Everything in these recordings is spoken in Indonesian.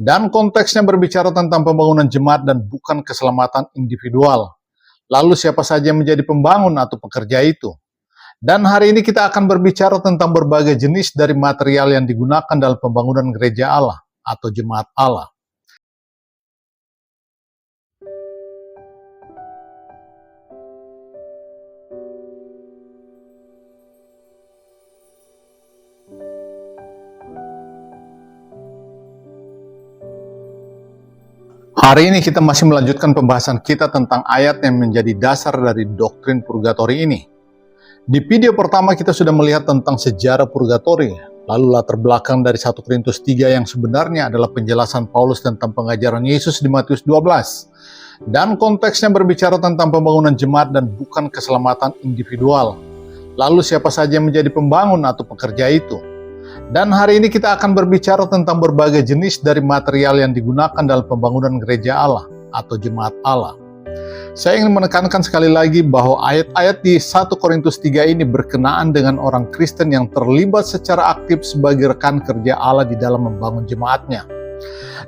Dan konteksnya berbicara tentang pembangunan jemaat dan bukan keselamatan individual. Lalu siapa saja yang menjadi pembangun atau pekerja itu? Dan hari ini kita akan berbicara tentang berbagai jenis dari material yang digunakan dalam pembangunan gereja Allah atau jemaat Allah. Hari ini kita masih melanjutkan pembahasan kita tentang ayat yang menjadi dasar dari doktrin purgatori ini. Di video pertama kita sudah melihat tentang sejarah purgatori, lalu latar belakang dari 1 Korintus 3 yang sebenarnya adalah penjelasan Paulus tentang pengajaran Yesus di Matius 12. Dan konteksnya berbicara tentang pembangunan jemaat dan bukan keselamatan individual. Lalu siapa saja yang menjadi pembangun atau pekerja itu? Dan hari ini kita akan berbicara tentang berbagai jenis dari material yang digunakan dalam pembangunan gereja Allah atau jemaat Allah. Saya ingin menekankan sekali lagi bahwa ayat-ayat di 1 Korintus 3 ini berkenaan dengan orang Kristen yang terlibat secara aktif sebagai rekan kerja Allah di dalam membangun jemaatnya.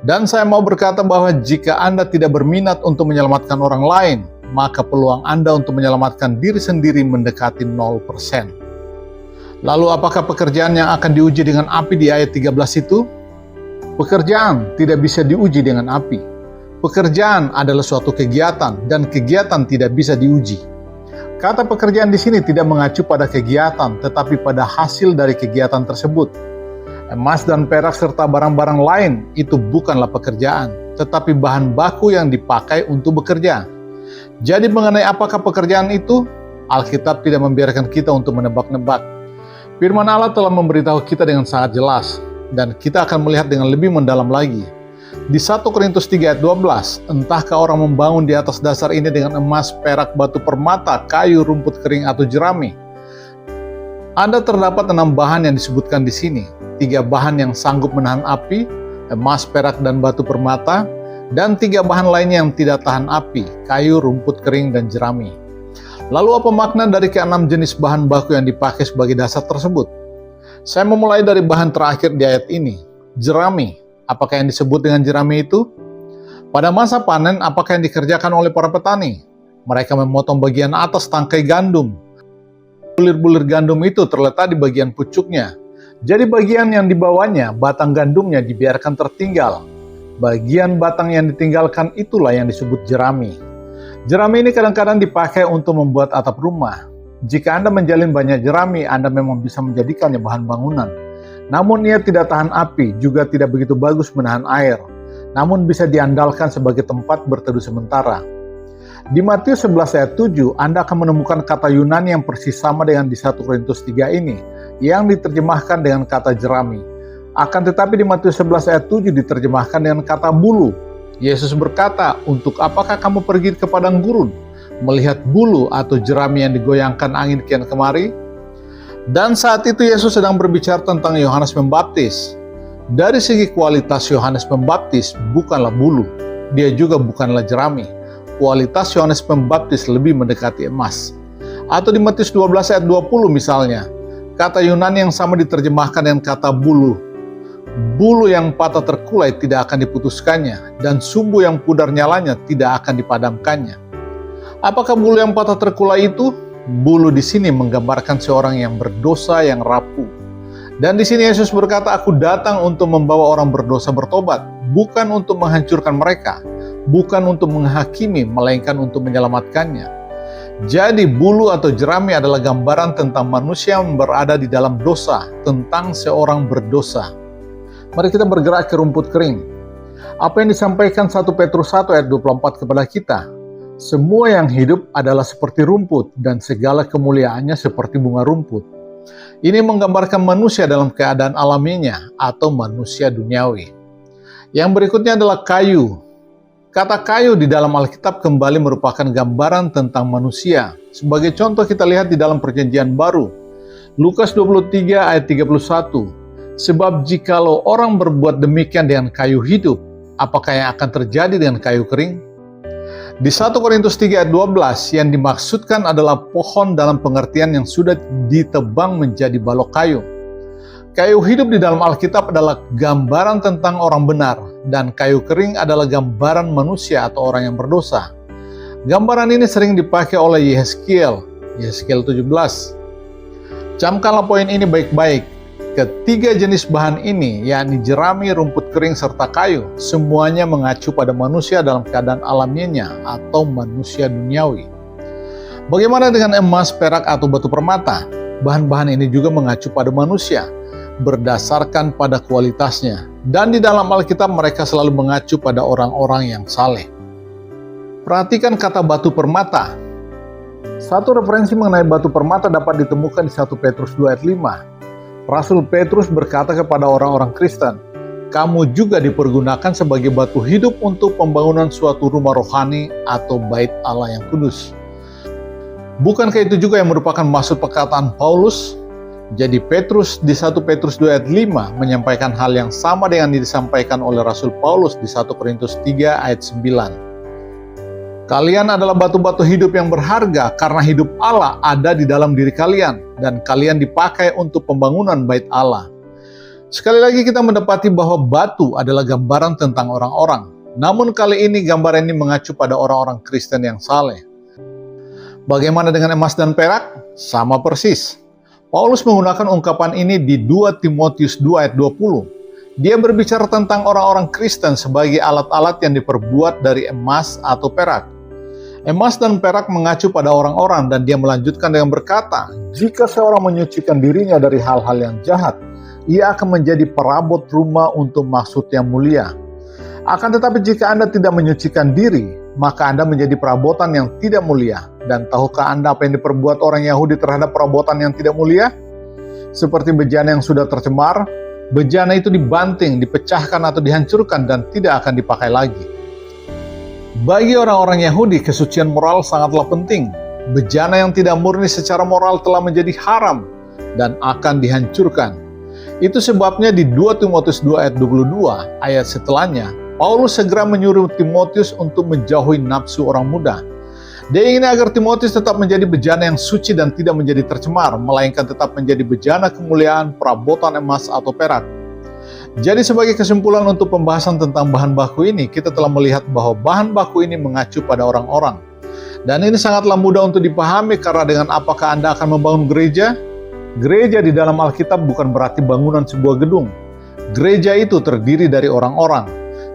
Dan saya mau berkata bahwa jika Anda tidak berminat untuk menyelamatkan orang lain, maka peluang Anda untuk menyelamatkan diri sendiri mendekati 0%. Lalu apakah pekerjaan yang akan diuji dengan api di ayat 13 itu? Pekerjaan tidak bisa diuji dengan api. Pekerjaan adalah suatu kegiatan dan kegiatan tidak bisa diuji. Kata pekerjaan di sini tidak mengacu pada kegiatan, tetapi pada hasil dari kegiatan tersebut. Emas dan perak serta barang-barang lain itu bukanlah pekerjaan, tetapi bahan baku yang dipakai untuk bekerja. Jadi mengenai apakah pekerjaan itu? Alkitab tidak membiarkan kita untuk menebak-nebak. Firman Allah telah memberitahu kita dengan sangat jelas, dan kita akan melihat dengan lebih mendalam lagi. Di 1 Korintus 3 ayat 12, entahkah orang membangun di atas dasar ini dengan emas, perak, batu permata, kayu, rumput kering, atau jerami? Ada terdapat 6 bahan yang disebutkan di sini. 3 bahan yang sanggup menahan api, emas, perak, dan batu permata, dan 3 bahan lainnya yang tidak tahan api, kayu, rumput kering, dan jerami. Lalu apa makna dari ke-6 jenis bahan baku yang dipakai sebagai dasar tersebut? Saya memulai dari bahan terakhir di ayat ini, jerami. Apakah yang disebut dengan jerami itu? Pada masa panen, apakah yang dikerjakan oleh para petani? Mereka memotong bagian atas tangkai gandum. Bulir-bulir gandum itu terletak di bagian pucuknya. Jadi bagian yang dibawanya, batang gandumnya dibiarkan tertinggal. Bagian batang yang ditinggalkan itulah yang disebut jerami. Jerami ini kadang-kadang dipakai untuk membuat atap rumah. Jika Anda menjalin banyak jerami, Anda memang bisa menjadikannya bahan bangunan. Namun ia tidak tahan api, juga tidak begitu bagus menahan air. Namun bisa diandalkan sebagai tempat berteduh sementara. Di Matius 11 ayat 7, Anda akan menemukan kata Yunani yang persis sama dengan di 1 Korintus 3 ini, yang diterjemahkan dengan kata jerami. Akan tetapi di Matius 11 ayat 7 diterjemahkan dengan kata bulu. Yesus berkata, untuk apakah kamu pergi ke padang gurun, melihat bulu atau jerami yang digoyangkan angin kian kemari? Dan saat itu Yesus sedang berbicara tentang Yohanes Pembaptis. Dari segi kualitas Yohanes Pembaptis bukanlah bulu, dia juga bukanlah jerami. Kualitas Yohanes Pembaptis lebih mendekati emas. Atau di Matius 12 ayat 20 misalnya, kata Yunani yang sama diterjemahkan dengan kata bulu. Bulu yang patah terkulai tidak akan diputuskannya, dan sumbu yang pudar nyalanya tidak akan dipadamkannya. Apakah bulu yang patah terkulai itu? Bulu di sini menggambarkan seorang yang berdosa yang rapuh. Dan di sini Yesus berkata, aku datang untuk membawa orang berdosa bertobat, bukan untuk menghancurkan mereka, bukan untuk menghakimi, melainkan untuk menyelamatkannya. Jadi bulu atau jerami adalah gambaran tentang manusia yang berada di dalam dosa, tentang seorang berdosa. Mari kita bergerak ke rumput kering. Apa yang disampaikan 1 Petrus 1 ayat 24 kepada kita? Semua yang hidup adalah seperti rumput dan segala kemuliaannya seperti bunga rumput. Ini menggambarkan manusia dalam keadaan alaminya atau manusia duniawi. Yang berikutnya adalah kayu. Kata kayu di dalam Alkitab kembali merupakan gambaran tentang manusia. Sebagai contoh kita lihat di dalam Perjanjian Baru. Lukas 23 ayat 31. Sebab jikalau orang berbuat demikian dengan kayu hidup, apakah yang akan terjadi dengan kayu kering? Di 1 Korintus 3 ayat 12 yang dimaksudkan adalah pohon dalam pengertian yang sudah ditebang menjadi balok kayu. Kayu hidup di dalam Alkitab adalah gambaran tentang orang benar, dan kayu kering adalah gambaran manusia atau orang yang berdosa. Gambaran ini sering dipakai oleh Yehezkiel 17. Camkanlah poin ini baik-baik. Ketiga jenis bahan ini, yakni jerami, rumput kering, serta kayu, semuanya mengacu pada manusia dalam keadaan alamiahnya atau manusia duniawi. Bagaimana dengan emas, perak, atau batu permata? Bahan-bahan ini juga mengacu pada manusia, berdasarkan pada kualitasnya. Dan di dalam Alkitab mereka selalu mengacu pada orang-orang yang saleh. Perhatikan kata batu permata. Satu referensi mengenai batu permata dapat ditemukan di 1 Petrus 2 ayat 5. Rasul Petrus berkata kepada orang-orang Kristen, "Kamu juga dipergunakan sebagai batu hidup untuk pembangunan suatu rumah rohani atau bait Allah yang kudus." Bukankah itu juga yang merupakan maksud perkataan Paulus? Jadi Petrus di 1 Petrus 2 ayat 5 menyampaikan hal yang sama dengan yang disampaikan oleh Rasul Paulus di 1 Korintus 3 ayat 9. Kalian adalah batu-batu hidup yang berharga karena hidup Allah ada di dalam diri kalian dan kalian dipakai untuk pembangunan bait Allah. Sekali lagi kita mendapati bahwa batu adalah gambaran tentang orang-orang. Namun kali ini gambaran ini mengacu pada orang-orang Kristen yang saleh. Bagaimana dengan emas dan perak? Sama persis. Paulus menggunakan ungkapan ini di 2 Timotius 2 ayat 20. Dia berbicara tentang orang-orang Kristen sebagai alat-alat yang diperbuat dari emas atau perak. Emas dan perak mengacu pada orang-orang dan dia melanjutkan dengan berkata, "Jika seorang menyucikan dirinya dari hal-hal yang jahat, ia akan menjadi perabot rumah untuk maksud yang mulia. Akan tetapi jika Anda tidak menyucikan diri, maka Anda menjadi perabotan yang tidak mulia. Dan tahukah Anda apa yang diperbuat orang Yahudi terhadap perabotan yang tidak mulia? Seperti bejana yang sudah tercemar, bejana itu dibanting, dipecahkan atau dihancurkan dan tidak akan dipakai lagi." Bagi orang-orang Yahudi, kesucian moral sangatlah penting. Bejana yang tidak murni secara moral telah menjadi haram dan akan dihancurkan. Itu sebabnya di 2 Timotius 2 ayat 22, ayat setelahnya, Paulus segera menyuruh Timotius untuk menjauhi nafsu orang muda. Dia ingin agar Timotius tetap menjadi bejana yang suci dan tidak menjadi tercemar, melainkan tetap menjadi bejana kemuliaan, perabotan emas atau perak. Jadi sebagai kesimpulan untuk pembahasan tentang bahan baku ini, kita telah melihat bahwa bahan baku ini mengacu pada orang-orang. Dan ini sangatlah mudah untuk dipahami karena dengan apakah Anda akan membangun gereja? Gereja di dalam Alkitab bukan berarti bangunan sebuah gedung. Gereja itu terdiri dari orang-orang.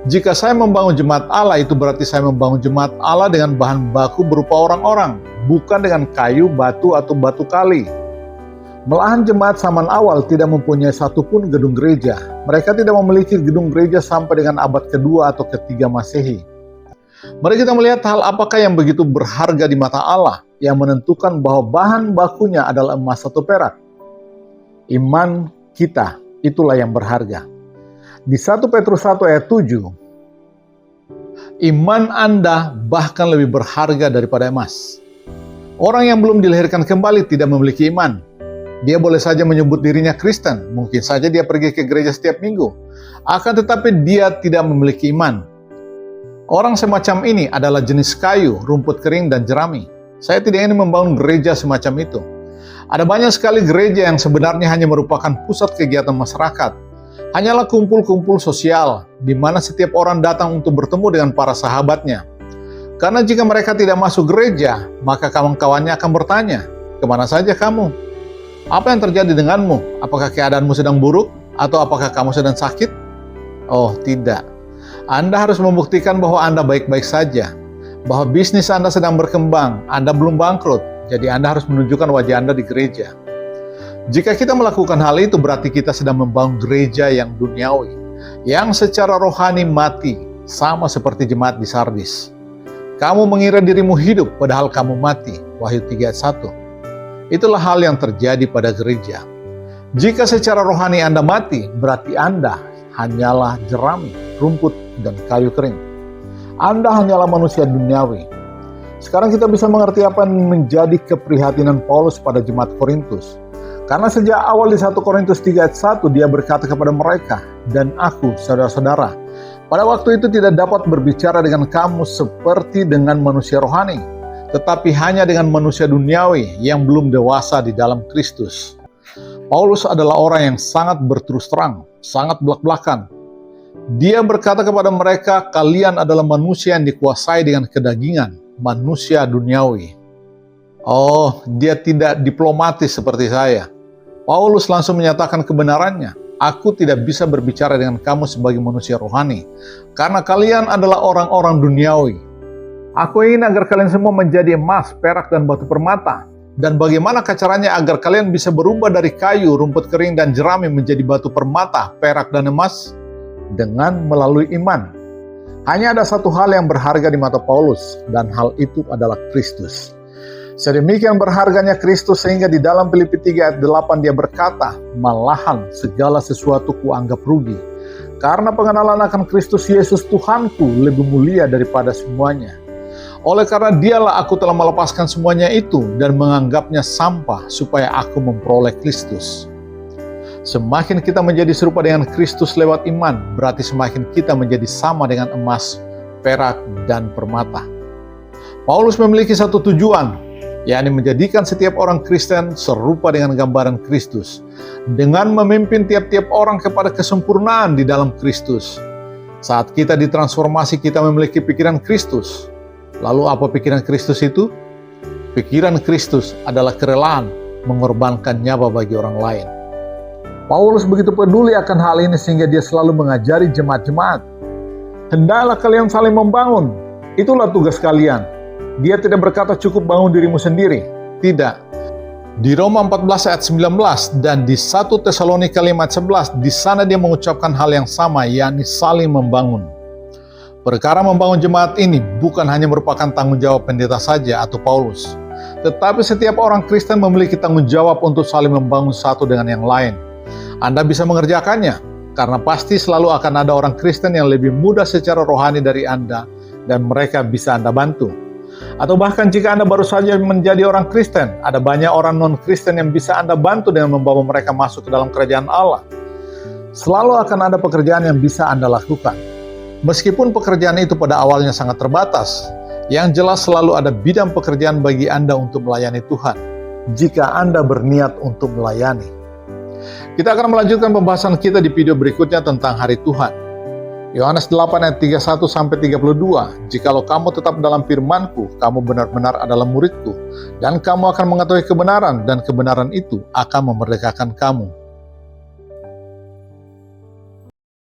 Jika saya membangun jemaat Allah, itu berarti saya membangun jemaat Allah dengan bahan baku berupa orang-orang, bukan dengan kayu, batu, atau batu kali. Malahan jemaat zaman awal tidak mempunyai satupun gedung gereja. Mereka tidak memiliki gedung gereja sampai dengan abad kedua atau ketiga Masehi. Mari kita melihat hal apakah yang begitu berharga di mata Allah, yang menentukan bahwa bahan bakunya adalah emas atau perak. Iman kita, itulah yang berharga. Di 1 Petrus 1 ayat 7, iman Anda bahkan lebih berharga daripada emas. Orang yang belum dilahirkan kembali tidak memiliki iman. Dia boleh saja menyebut dirinya Kristen, mungkin saja dia pergi ke gereja setiap minggu, akan tetapi dia tidak memiliki iman. Orang semacam ini adalah jenis kayu, rumput kering, dan jerami. Saya tidak ingin membangun gereja semacam itu. Ada banyak sekali gereja yang sebenarnya hanya merupakan pusat kegiatan masyarakat. Hanyalah kumpul-kumpul sosial, di mana setiap orang datang untuk bertemu dengan para sahabatnya. Karena jika mereka tidak masuk gereja, maka kawan-kawannya akan bertanya, "Kemana saja kamu? Apa yang terjadi denganmu? Apakah keadaanmu sedang buruk? Atau apakah kamu sedang sakit?" Oh, tidak. Anda harus membuktikan bahwa Anda baik-baik saja, bahwa bisnis Anda sedang berkembang, Anda belum bangkrut, jadi Anda harus menunjukkan wajah Anda di gereja. Jika kita melakukan hal itu, berarti kita sedang membangun gereja yang duniawi, yang secara rohani mati, sama seperti jemaat di Sardis. Kamu mengira dirimu hidup, padahal kamu mati. Wahyu 3 ayat 1. Itulah hal yang terjadi pada gereja. Jika secara rohani Anda mati, berarti Anda hanyalah jerami, rumput, dan kayu kering. Anda hanyalah manusia duniawi. Sekarang kita bisa mengerti apa yang menjadi keprihatinan Paulus pada jemaat Korintus. Karena sejak awal di 1 Korintus 3 ayat 1 dia berkata kepada mereka, "Dan aku, saudara-saudara, pada waktu itu tidak dapat berbicara dengan kamu seperti dengan manusia rohani, tetapi hanya dengan manusia duniawi yang belum dewasa di dalam Kristus." Paulus adalah orang yang sangat berterus terang, sangat belak-belakan. Dia berkata kepada mereka, kalian adalah manusia yang dikuasai dengan kedagingan, manusia duniawi. Oh, dia tidak diplomatis seperti saya. Paulus langsung menyatakan kebenarannya. Aku tidak bisa berbicara dengan kamu sebagai manusia rohani, karena kalian adalah orang-orang duniawi. Aku ingin agar kalian semua menjadi emas, perak, dan batu permata. Dan bagaimana caranya agar kalian bisa berubah dari kayu, rumput kering, dan jerami menjadi batu permata, perak, dan emas? Dengan melalui iman. Hanya ada satu hal yang berharga di mata Paulus, dan hal itu adalah Kristus. Sedemikian berharganya Kristus sehingga di dalam Filipi 3 ayat 8 dia berkata, malahan segala sesuatu kuanggap rugi, karena pengenalan akan Kristus Yesus Tuhanku lebih mulia daripada semuanya. Oleh karena dialah aku telah melepaskan semuanya itu dan menganggapnya sampah supaya aku memperoleh Kristus. Semakin kita menjadi serupa dengan Kristus lewat iman, berarti semakin kita menjadi sama dengan emas, perak, dan permata. Paulus memiliki satu tujuan, yakni menjadikan setiap orang Kristen serupa dengan gambaran Kristus, dengan memimpin tiap-tiap orang kepada kesempurnaan di dalam Kristus. Saat kita ditransformasi, kita memiliki pikiran Kristus. Lalu apa pikiran Kristus itu? Pikiran Kristus adalah kerelaan mengorbankan nyawa bagi orang lain. Paulus begitu peduli akan hal ini sehingga dia selalu mengajari jemaat-jemaat. Hendaklah kalian saling membangun, itulah tugas kalian. Dia tidak berkata cukup bangun dirimu sendiri. Tidak. Di Roma 14 ayat 19 dan di 1 Tesalonika 5 ayat 11, di sana dia mengucapkan hal yang sama, yakni saling membangun. Perkara membangun jemaat ini bukan hanya merupakan tanggung jawab pendeta saja atau Paulus, tetapi setiap orang Kristen memiliki tanggung jawab untuk saling membangun satu dengan yang lain. Anda bisa mengerjakannya, karena pasti selalu akan ada orang Kristen yang lebih mudah secara rohani dari Anda, dan mereka bisa Anda bantu. Atau bahkan jika Anda baru saja menjadi orang Kristen, ada banyak orang non-Kristen yang bisa Anda bantu dengan membawa mereka masuk ke dalam kerajaan Allah. Selalu akan ada pekerjaan yang bisa Anda lakukan. Meskipun pekerjaan itu pada awalnya sangat terbatas, yang jelas selalu ada bidang pekerjaan bagi Anda untuk melayani Tuhan, jika Anda berniat untuk melayani. Kita akan melanjutkan pembahasan kita di video berikutnya tentang hari Tuhan. Yohanes 8 ayat 31-32, jikalau kamu tetap dalam firman-Ku, kamu benar-benar adalah murid-Ku, dan kamu akan mengetahui kebenaran, dan kebenaran itu akan memerdekakan kamu.